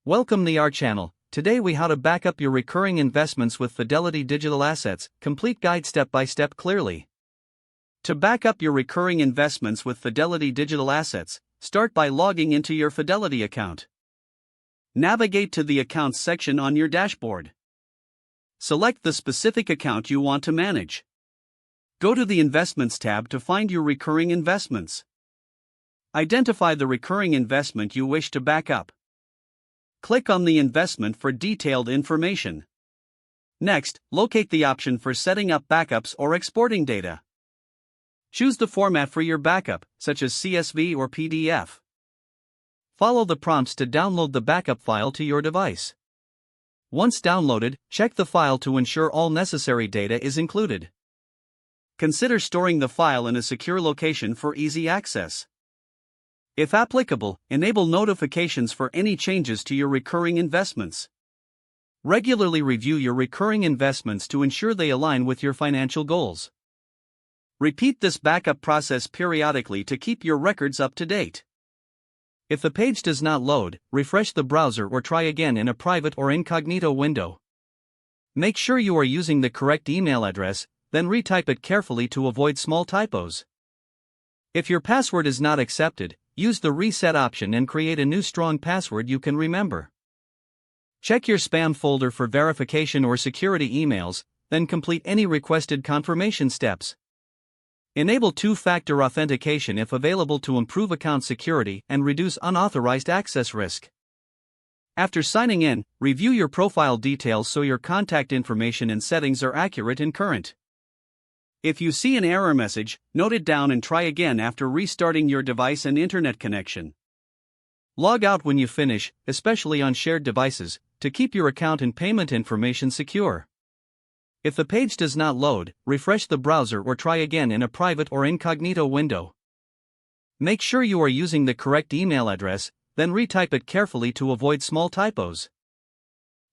Welcome to our channel. Today we how to back up your recurring investments with Fidelity Digital Assets, complete guide step by step clearly. To back up your recurring investments with Fidelity Digital Assets, start by logging into your Fidelity account. Navigate to the Accounts section on your dashboard. Select the specific account you want to manage. Go to the Investments tab to find your recurring investments. Identify the recurring investment you wish to back up. Click on the investment for detailed information. Next, locate the option for setting up backups or exporting data. Choose the format for your backup, such as CSV or PDF. Follow the prompts to download the backup file to your device. Once downloaded, check the file to ensure all necessary data is included. Consider storing the file in a secure location for easy access. If applicable, enable notifications for any changes to your recurring investments. Regularly review your recurring investments to ensure they align with your financial goals. Repeat this backup process periodically to keep your records up to date. If the page does not load, refresh the browser or try again in a private or incognito window. Make sure you are using the correct email address, then retype it carefully to avoid small typos. If your password is not accepted, use the reset option and create a new strong password you can remember. Check your spam folder for verification or security emails, then complete any requested confirmation steps. Enable two-factor authentication if available to improve account security and reduce unauthorized access risk. After signing in, review your profile details so your contact information and settings are accurate and current. If you see an error message, note it down and try again after restarting your device and internet connection. Log out when you finish, especially on shared devices, to keep your account and payment information secure. If the page does not load, refresh the browser or try again in a private or incognito window. Make sure you are using the correct email address, then retype it carefully to avoid small typos.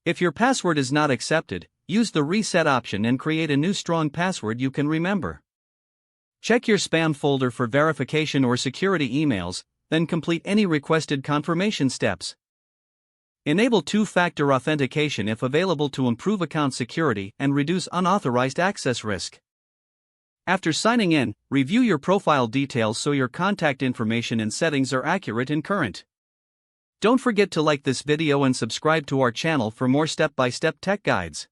If your password is not accepted, use the reset option and create a new strong password you can remember. Check your spam folder for verification or security emails, then complete any requested confirmation steps. Enable two-factor authentication if available to improve account security and reduce unauthorized access risk. After signing in, review your profile details so your contact information and settings are accurate and current. Don't forget to like this video and subscribe to our channel for more step-by-step tech guides.